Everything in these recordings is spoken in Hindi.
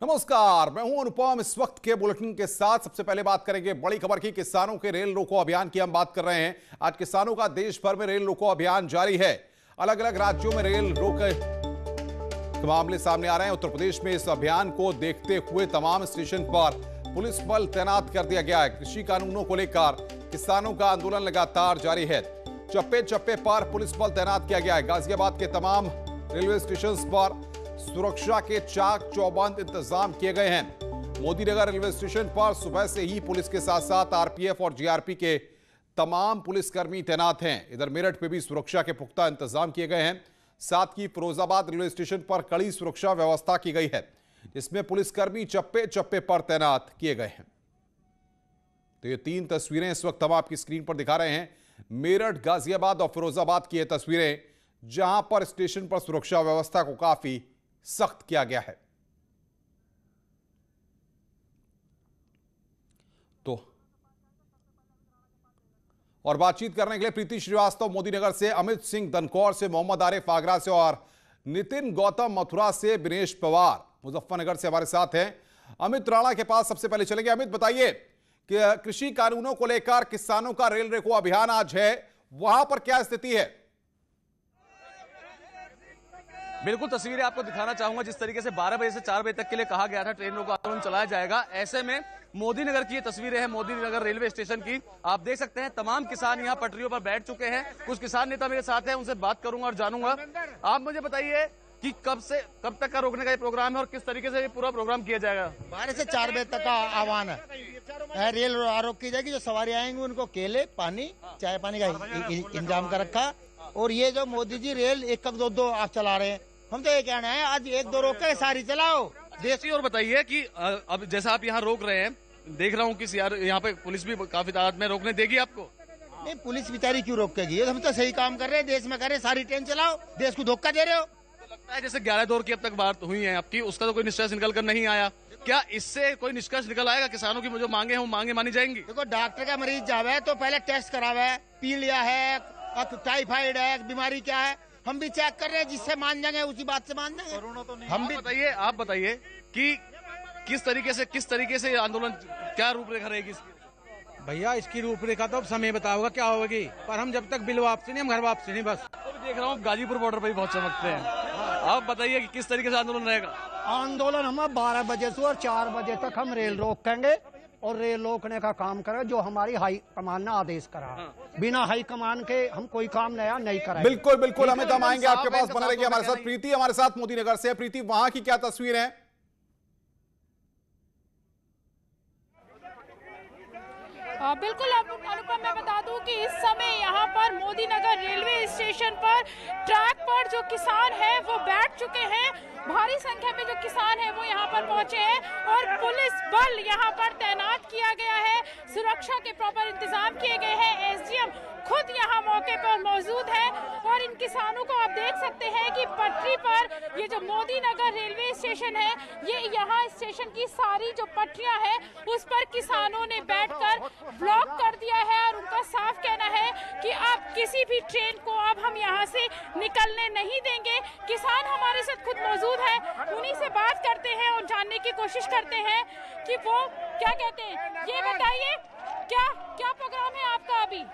नमस्कार, मैं हूं अनुपम। इस वक्त के बुलेटिन के साथ सबसे पहले बात करेंगे बड़ी खबर की। किसानों के रेल रोको अभियान की हम बात कर रहे हैं। आज किसानों का देश भर में रेल रोको अभियान जारी है। अलग अलग राज्यों में रेल रोको के मामले सामने आ रहे हैं। उत्तर प्रदेश में इस अभियान को देखते हुए तमाम स्टेशन पर पुलिस बल तैनात कर दिया गया है। कृषि कानूनों को लेकर किसानों का आंदोलन लगातार जारी है। चप्पे चप्पे पर पुलिस बल तैनात किया गया है। गाजियाबाद के तमाम रेलवे स्टेशन पर सुरक्षा के चाक चौबंद इंतजाम किए गए हैं। मोदी नगर रेलवे स्टेशन पर सुबह से ही पुलिस के साथ साथ आरपीएफ और जीआरपी के तमाम पुलिसकर्मी तैनात हैं। इधर मेरठ में भी सुरक्षा के पुख्ता इंतजाम किए गए हैं। साथ ही फिरोजाबाद रेलवे स्टेशन पर कड़ी सुरक्षा व्यवस्था की गई है, जिसमें पुलिसकर्मी चप्पे चप्पे पर तैनात किए गए हैं। तो ये तीन तस्वीरें इस वक्त हम आपकी स्क्रीन पर दिखा रहे हैं। मेरठ, गाजियाबाद और फिरोजाबाद की ये तस्वीरें, जहां पर स्टेशन पर सुरक्षा व्यवस्था को काफी सख्त किया गया है। तो और बातचीत करने के लिए प्रीति श्रीवास्तव मोदी नगर से, अमित सिंह दनकौर से, मोहम्मद आरिफ आगरा से और नितिन गौतम मथुरा से, दिनेश पवार मुजफ्फरनगर से हमारे साथ हैं। अमित राणा के पास सबसे पहले चलेंगे। अमित, बताइए कि कृषि कानूनों को लेकर किसानों का रेल रोको अभियान आज है, वहां पर क्या स्थिति है? बिल्कुल तस्वीरें आपको दिखाना चाहूंगा। जिस तरीके से 12 बजे से 4 बजे तक के लिए कहा गया था ट्रेन रोको आंदोलन चलाया जाएगा, ऐसे में मोदी नगर की ये तस्वीरें हैं, मोदी नगर रेलवे स्टेशन की। आप देख सकते हैं तमाम किसान यहाँ पटरियों पर बैठ चुके हैं। कुछ किसान नेता मेरे साथ हैं, उनसे बात करूंगा और जानूंगा। आप मुझे बताइए कि कब तक का रोकने का ये प्रोग्राम है और किस तरीके से ये पूरा प्रोग्राम किया जाएगा? 12 से 4 बजे तक का आह्वान है। रेल रोक की जाएगी। जो सवारी आएंगे उनको केले, पानी, चाय पानी का इंतजाम कर रखा। और ये जो मोदी जी रेल एक दो आप चला रहे हैं, हम तो ये कहना है आज एक दो रोक के सारी चलाओ देसी। और बताइए कि अब जैसा आप यहाँ रोक रहे हैं, देख रहा हूँ कि यहाँ पे पुलिस भी काफी तादाद में, रोकने देगी आपको? नहीं, पुलिस बेचारी क्यों रोकेगी? हम तो सही काम कर रहे हैं, देश में कर रहे हैं, सारी ट्रेन चलाओ। देश को धोखा दे रहे हो। तो लगता है जैसे 11 दौर की अब तक बात हुई है आपकी, उसका तो कोई निष्कर्ष निकल कर नहीं आया। क्या इससे कोई निष्कर्ष निकल आएगा? किसानों की जो मांगे हैं वो मांगे मानी जाएंगी? देखो, डॉक्टर का मरीज जावे तो पहले टेस्ट करावे, पीलिया है, टाइफाइड है, बीमारी क्या है, हम भी चेक कर रहे हैं। जिससे मान जाएंगे उसी बात से मान जाएंगे। तो नहीं। हम भी बताइए, आप बताइए कि किस तरीके से आंदोलन, क्या रूपरेखा रहेगी इसकी? भैया, इसकी रूपरेखा तो अब समय बताओगे क्या होगी, पर हम जब तक बिल वापसी नहीं, हम घर वापसी नहीं। बस देख रहा हूँ गाजीपुर बॉर्डर पर भी बहुत चमकते हैं। आप बताइए कि किस तरीके से आंदोलन रहेगा? आंदोलन हम 12 बजे से और 4 बजे तक हम रेल रोकेंगे और रेल रोकने का काम करें जो हमारी हाई कमान ने आदेश करा। बिना हाई कमान के हम कोई नया नहीं करेंगे। बिल्कुल बिल्कुल, अमित, हम आएंगे आपके पास। बने रहिए हमारे साथ। प्रीति हमारे साथ मोदी नगर से। प्रीति, वहां की क्या तस्वीर है? बिल्कुल अनुपम, मैं बता दूं कि इस समय यहाँ पर मोदी नगर रेलवे स्टेशन पर ट्रैक पर जो किसान हैं वो बैठ चुके हैं। भारी संख्या में जो किसान हैं वो यहाँ पर पहुंचे हैं और पुलिस बल यहाँ पर तैनात किया गया है। सुरक्षा के प्रॉपर इंतजाम किए गए हैं। एसडीएम खुद यहाँ मौके पर मौजूद है और इन किसानों को आप देख सकते हैं कि पटरी पर ये जो मोदी नगर रेलवे स्टेशन है, ये यहाँ स्टेशन की सारी जो पटरियां हैं उस पर किसानों ने बैठकर ब्लॉक कर दिया है और उनका साफ कहना है कि अब किसी भी ट्रेन को अब हम यहाँ से निकलने नहीं देंगे। किसान हमारे साथ खुद मौजूद है, उन्हीं से बात करते हैं और जानने की कोशिश करते हैं कि वो क्या कहते हैं। ये बताइए, क्या प्रोग्राम है आपका? अभी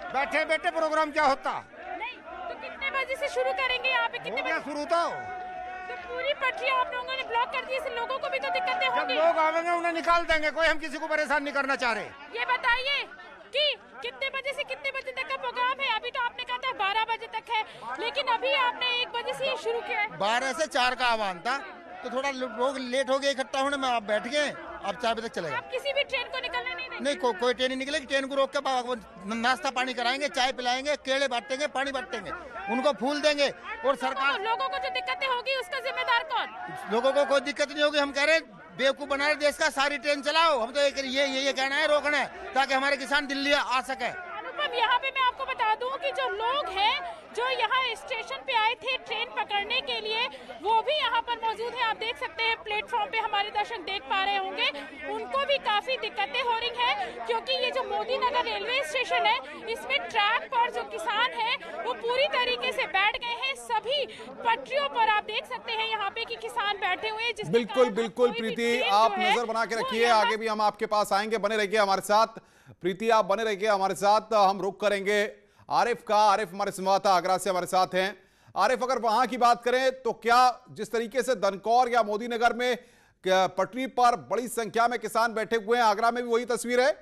बैठे बैठे प्रोग्राम क्या होता? नहीं तो कितने बजे से शुरू करेंगे? यहाँ पे कितने बजे शुरू? तो पूरी पटरी आप लोगों ने ब्लॉक कर दी, इससे लोगों को भी तो दिक्कतें होंगी। लोग आवेंगे उन्हें निकाल देंगे, कोई हम किसी को परेशान नहीं करना चाह रहे। ये बताइए कि कितने बजे से कितने बजे तक का प्रोग्राम है? अभी तो आपने कहा था 12 बजे तक है, लेकिन अभी आपने 1 बजे से ही शुरू किया है। 12 से 4 का आह्वान था, तो थोड़ा लोग लेट हो गए इकट्ठा होने में। आप बैठ गए, अब 4 बजे तक चलेगा। आप किसी भी ट्रेन को निकलने नहीं देंगे? नहीं, कोई ट्रेन नहीं निकलेगी। ट्रेन को रोक के नाश्ता पानी कराएंगे, चाय पिलाएंगे, केले बांटेंगे, पानी बांटेंगे, उनको फूल देंगे। और सरकार, लोगों को जो दिक्कतें होगी उसका जिम्मेदार कौन? लोगों को कोई दिक्कत नहीं होगी। हम कह रहे हैं बेवकूफ बना रहे देश का, सारी ट्रेन चलाओ। हम तो ये कहना है, रोकना है ताकि हमारे किसान दिल्ली आ सके। अनुपम, यहाँ पे मैं आपको बता दूं कि जो लोग हैं जो यहाँ स्टेशन पे आए थे ट्रेन पकड़ने के लिए, वो भी यहाँ पर मौजूद हैं। आप देख सकते हैं प्लेटफॉर्म पे हमारे दर्शक देख पा रहे होंगे, उनको भी काफी दिक्कतें हो रही हैं क्योंकि ये जो मोदी नगर रेलवे स्टेशन है, इसमें ट्रैक पर जो किसान हैं वो पूरी तरीके से बैठ गए हैं। सभी पटरियों पर आप देख सकते हैं यहाँ पे कि किसान बैठ बैठे हुए हैं। बिल्कुल बिल्कुल प्रीति, आप नजर बना के रखिए, आगे भी हम आपके पास आएंगे, बने रहिए हमारे साथ। प्रीति आप बने रहिए हमारे साथ, हम रुक करेंगे आरिफ का। आरिफ हमारे संवाददाता आगरा से हमारे साथ हैं। आरिफ, अगर वहां की बात करें तो क्या जिस तरीके से दनकौर या मोदी नगर में पटरी पर बड़ी संख्या में किसान बैठे हुए हैं, आगरा में भी वही तस्वीर है?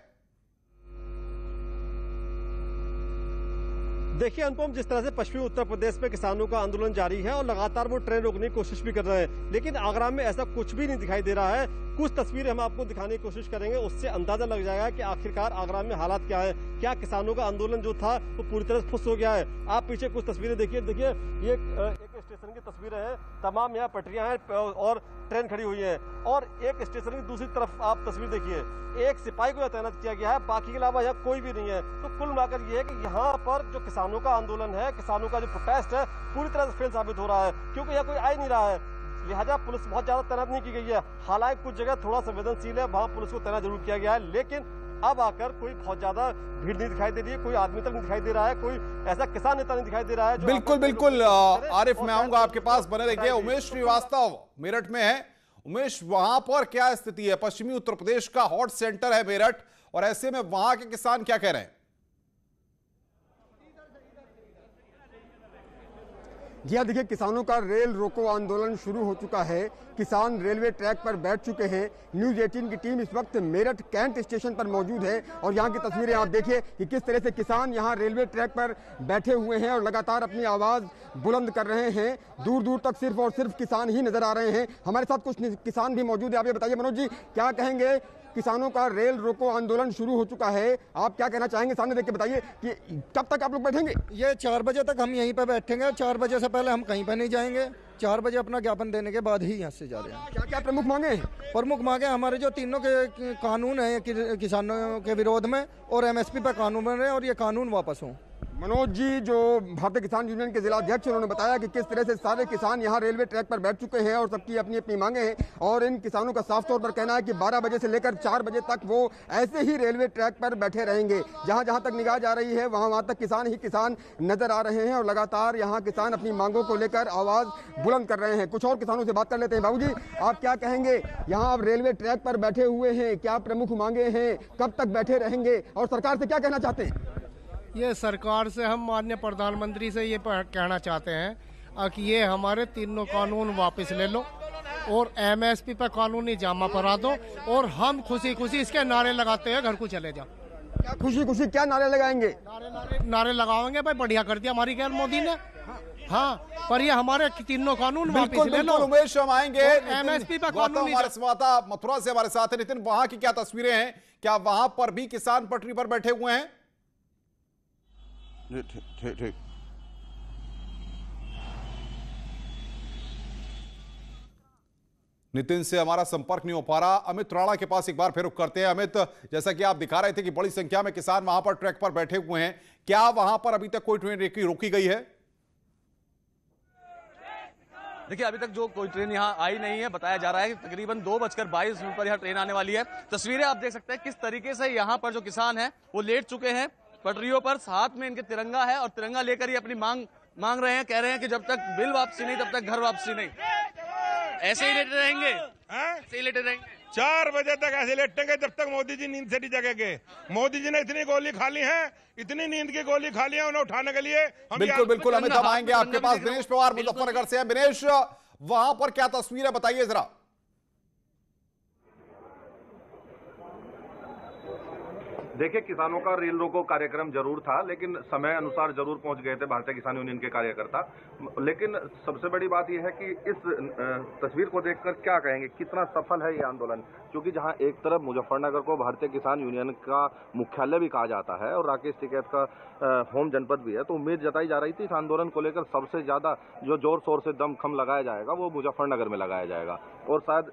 देखिए अनुपम, जिस तरह से पश्चिमी उत्तर प्रदेश में किसानों का आंदोलन जारी है और लगातार वो ट्रेन रोकने की कोशिश भी कर रहे हैं, लेकिन आगरा में ऐसा कुछ भी नहीं दिखाई दे रहा है। कुछ तस्वीरें हम आपको दिखाने की कोशिश करेंगे, उससे अंदाजा लग जाएगा कि आखिरकार आगरा में हालात क्या है। क्या किसानों का आंदोलन जो था वो पूरी तरह से फुस हो गया है? आप पीछे कुछ तस्वीरें देखिए, ये एक स्टेशन की तस्वीरें हैं। तमाम यहाँ पटरियां हैं और ट्रेन खड़ी हुई है, और एक स्टेशन की दूसरी तरफ आप तस्वीर देखिए, एक सिपाही को तैनात किया गया है, बाकी के अलावा यहाँ कोई भी नहीं है। तो कुल मिलाकर ये है कि यहाँ पर जो किसानों का आंदोलन है, किसानों का जो प्रोटेस्ट है, पूरी तरह से फेल साबित हो रहा है, क्योंकि यहाँ कोई आ ही नहीं रहा है। लिहाजा पुलिस बहुत ज्यादा तैनात नहीं की गई है। हालांकि कुछ जगह थोड़ा संवेदनशील है, वहां पुलिस को तैनात जरूर किया गया है, लेकिन अब आकर कोई बहुत ज्यादा भीड़ नहीं दिखाई दे रही है, कोई आदमी तक नहीं दिखाई दे रहा है, कोई ऐसा किसान नेता नहीं दिखाई दे रहा है। बिल्कुल बिल्कुल आरिफ, मैं आऊंगा आपके पास, बने रहिए। उमेश श्रीवास्तव मेरठ में है। उमेश, वहां पर क्या स्थिति है? पश्चिमी उत्तर प्रदेश का हॉट सेंटर है मेरठ, और ऐसे में वहां के किसान क्या कह रहे हैं? जी हाँ, देखिए किसानों का रेल रोको आंदोलन शुरू हो चुका है। किसान रेलवे ट्रैक पर बैठ चुके हैं। न्यूज़ 18 की टीम इस वक्त मेरठ कैंट स्टेशन पर मौजूद है, और यहाँ की तस्वीरें आप देखिए कि किस तरह से किसान यहाँ रेलवे ट्रैक पर बैठे हुए हैं और लगातार अपनी आवाज़ बुलंद कर रहे हैं। दूर दूर तक सिर्फ और सिर्फ किसान ही नजर आ रहे हैं। हमारे साथ कुछ किसान भी मौजूद है। आप ये बताइए मनोज जी, क्या कहेंगे? किसानों का रेल रोको आंदोलन शुरू हो चुका है, आप क्या कहना चाहेंगे? सामने देख के बताइए कि कब तक आप लोग बैठेंगे? ये 4 बजे तक हम यहीं पर बैठेंगे, 4 बजे से पहले हम कहीं पर नहीं जाएंगे। 4 बजे अपना ज्ञापन देने के बाद ही यहाँ से जा रहे हैं। क्या क्या प्रमुख मांगे हैं? प्रमुख मांगे हमारे जो तीनों के कानून है किसानों के विरोध में, और MSP पर कानून बन रहे हैं, और ये कानून वापस हों। मनोज जी, जो भारतीय किसान यूनियन के जिला अध्यक्ष, उन्होंने बताया कि किस तरह से सारे किसान यहाँ रेलवे ट्रैक पर बैठ चुके हैं और सबकी अपनी अपनी मांगे हैं, और इन किसानों का साफ तौर पर कहना है कि 12 बजे से लेकर 4 बजे तक वो ऐसे ही रेलवे ट्रैक पर बैठे रहेंगे। जहाँ जहाँ तक निगाह जा रही है वहाँ तक किसान ही किसान नजर आ रहे हैं, और लगातार यहाँ किसान अपनी मांगों को लेकर आवाज बुलंद कर रहे हैं। कुछ और किसानों से बात कर लेते हैं। बाबू जी, आप क्या कहेंगे? यहाँ आप रेलवे ट्रैक पर बैठे हुए हैं, क्या प्रमुख मांगे हैं? कब तक बैठे रहेंगे, और सरकार से क्या कहना चाहते हैं? ये सरकार से हम माननीय प्रधानमंत्री से ये कहना चाहते हैं कि ये हमारे तीनों कानून वापस ले लो, और MSP पर कानूनी जामा पड़ा दो, और हम खुशी खुशी इसके नारे लगाते हैं घर को चले जाओ। क्या खुशी खुशी क्या नारे लगाएंगे? नारे लगाएंगे भाई, बढ़िया कर दिया हमारी गैर मोदी ने। हाँ, पर ये हमारे तीनों कानून वापस ले लो। उमेश, हम आएंगे। MSP पर कानून हमारे संवाददाता मथुरा से हमारे साथ है नितिन, वहां की क्या तस्वीरें हैं? क्या वहां पर भी किसान पटरी पर बैठे हुए हैं? ठीक। नितिन से हमारा संपर्क नहीं हो पा रहा। अमित राणा के पास एक बार फिर रुख करते हैं। अमित, जैसा कि आप दिखा रहे थे कि बड़ी संख्या में किसान वहां पर ट्रैक पर बैठे हुए हैं, क्या वहां पर अभी तक कोई ट्रेन रोकी गई है? देखिए, अभी तक जो कोई ट्रेन यहाँ आई नहीं है। बताया जा रहा है कि तकरीबन 2:22 पर यहाँ ट्रेन आने वाली है। तस्वीरें आप देख सकते हैं किस तरीके से यहाँ पर जो किसान हैं वो लेट चुके हैं पटरियों पर। हाथ में इनके तिरंगा है, और तिरंगा लेकर ही अपनी मांग रहे हैं। कह रहे हैं कि जब तक बिल वापसी नहीं तब तक घर वापसी नहीं। ऐसे ही लेटे रहेंगे, ऐसे ही लेटे रहेंगे 4 बजे तक ऐसे लेटेंगे जब तक मोदी जी नींद से नहीं जगेंगे। मोदी जी ने इतनी गोली खा ली है, इतनी नींद की गोली खा ली है उन्हें उठाने के लिए। बिल्कुल बिल्कुल अमित, हम आएंगे आपके पास। दिनेश पवार मुजफ्फरनगर से हैं। दिनेश, वहां पर क्या तस्वीर है, बताइए जरा। देखिए, किसानों का रेल रोको कार्यक्रम जरूर था, लेकिन समय अनुसार जरूर पहुंच गए थे भारतीय किसान यूनियन के कार्यकर्ता। लेकिन सबसे बड़ी बात यह है कि इस तस्वीर को देखकर क्या कहेंगे, कितना सफल है ये आंदोलन? क्योंकि जहां एक तरफ मुजफ्फरनगर को भारतीय किसान यूनियन का मुख्यालय भी कहा जाता है और राकेश टिकैत का होम जनपद भी है, तो उम्मीद जताई जा रही थी इस आंदोलन को लेकर सबसे ज्यादा जो जोर शोर से दमखम लगाया जाएगा वो मुजफ्फरनगर में लगाया जाएगा, और शायद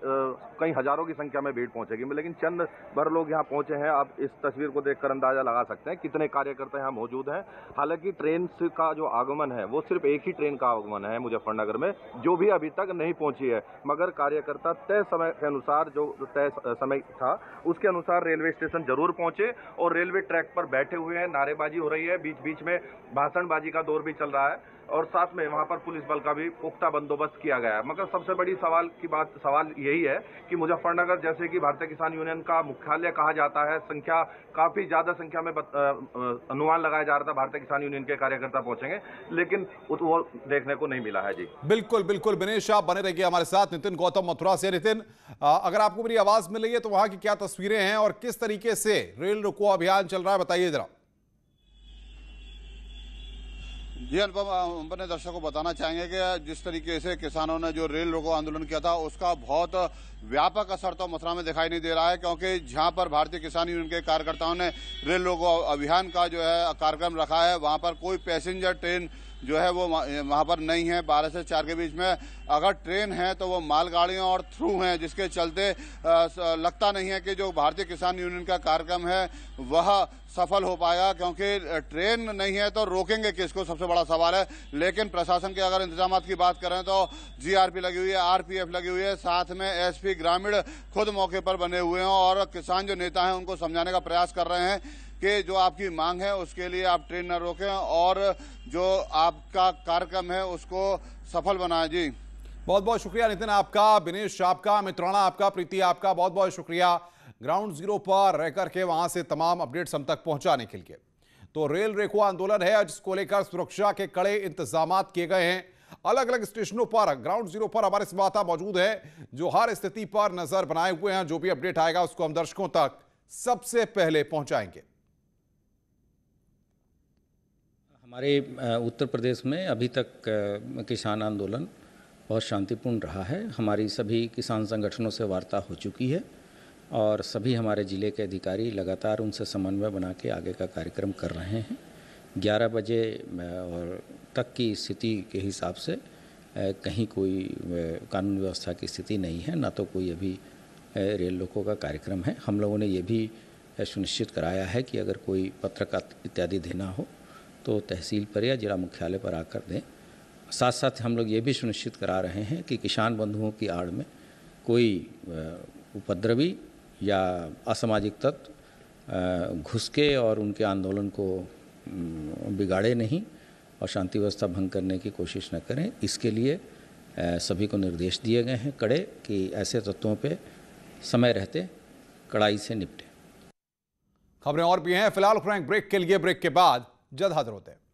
कई हजारों की संख्या में भीड़ पहुंचेगी। लेकिन चंद भर लोग यहाँ पहुंचे हैं। आप इस तस्वीर को देखकर अंदाजा लगा सकते हैं कितने कार्यकर्ता यहाँ मौजूद हैं। हालांकि ट्रेन का जो आगमन है वो सिर्फ एक ही ट्रेन का आगमन है मुजफ्फरनगर में, जो भी अभी तक नहीं पहुंची है, मगर कार्यकर्ता तय समय के अनुसार, जो तय समय था उसके अनुसार रेलवे स्टेशन जरूर पहुंचे और रेलवे ट्रैक पर बैठे हुए हैं। नारेबाजी हो रही है, बीच बीच में भाषणबाजी का दौर भी चल रहा है। और साथ में वहां पर पुलिस बल का भी पुख्ता बंदोबस्त किया गया है। मगर सबसे बड़ी सवाल यही है कि मुजफ्फरनगर जैसे कि भारतीय किसान यूनियन का मुख्यालय कहा जाता है, संख्या काफी ज्यादा संख्या में अनुमान लगाया जा रहा था भारतीय किसान यूनियन के कार्यकर्ता पहुंचेंगे, लेकिन वो देखने को नहीं मिला है। जी बिल्कुल बिल्कुल विनेश, आप बने रहिए हमारे साथ। नितिन गौतम मथुरा से। नितिन, अगर आपको मेरी आवाज मिल रही है तो वहां की क्या तस्वीरें हैं और किस तरीके से रेल रोको अभियान चल रहा है, बताइए जरा। जी अनुपम, हम अपने दर्शकों को बताना चाहेंगे कि जिस तरीके से किसानों ने जो रेल रोको आंदोलन किया था उसका बहुत व्यापक असर तो मथुरा में दिखाई नहीं दे रहा है, क्योंकि जहां पर भारतीय किसान यूनियन के कार्यकर्ताओं ने रेल रोको अभियान का जो है कार्यक्रम रखा है, वहां पर कोई पैसेंजर ट्रेन जो है वो वहां पर नहीं है। 12 से 4 के बीच में अगर ट्रेन है तो वो मालगाड़ियों और थ्रू हैं, जिसके चलते लगता नहीं है कि जो भारतीय किसान यूनियन का कार्यक्रम है वह सफल हो पाएगा, क्योंकि ट्रेन नहीं है तो रोकेंगे किसको, सबसे बड़ा सवाल है। लेकिन प्रशासन के अगर इंतजाम की बात करें तो जीआरपी लगी हुई है, आरपीएफ लगी हुई है, साथ में एसपी ग्रामीण खुद मौके पर बने हुए हैं और किसान जो नेता हैं उनको समझाने का प्रयास कर रहे हैं कि जो आपकी मांग है उसके लिए आप ट्रेन न रोकें और जो आपका कार्यक्रम है उसको सफल बनाएं। जी बहुत बहुत शुक्रिया नितिन आपका, विनेश आपका, मित्राना आपका, प्रीति आपका, बहुत बहुत शुक्रिया ग्राउंड जीरो पर रह करके वहां से तमाम अपडेट्स हम तक पहुंचाने के लिए। तो रेल रोको आंदोलन है जिसको लेकर सुरक्षा के कड़े इंतजाम किए गए हैं। अलग अलग स्टेशनों पर ग्राउंड जीरो पर हमारे संवाददाता मौजूद है जो हर स्थिति पर नजर बनाए हुए हैं। जो भी अपडेट आएगा उसको हम दर्शकों तक सबसे पहले पहुंचाएंगे। हमारे उत्तर प्रदेश में अभी तक किसान आंदोलन बहुत शांतिपूर्ण रहा है। हमारी सभी किसान संगठनों से वार्ता हो चुकी है और सभी हमारे ज़िले के अधिकारी लगातार उनसे समन्वय बना के आगे का कार्यक्रम कर रहे हैं। 11 बजे और तक की स्थिति के हिसाब से कहीं कोई कानून व्यवस्था की स्थिति नहीं है, ना तो कोई अभी रेल रोको का कार्यक्रम है। हम लोगों ने ये भी सुनिश्चित कराया है कि अगर कोई पत्र इत्यादि देना हो तो तहसील पर या जिला मुख्यालय पर आकर दें। साथ साथ हम लोग ये भी सुनिश्चित करा रहे हैं कि किसान बंधुओं की आड़ में कोई उपद्रवी या असामाजिक तत्व घुस के और उनके आंदोलन को बिगाड़े नहीं और शांति व्यवस्था भंग करने की कोशिश न करें। इसके लिए सभी को निर्देश दिए गए हैं कड़े कि ऐसे तत्वों पे समय रहते कड़ाई से निपटे। खबरें और भी हैं, फिलहाल फ्रैंक ब्रेक के लिए, ब्रेक के बाद जल्द हाजिर होते हैं।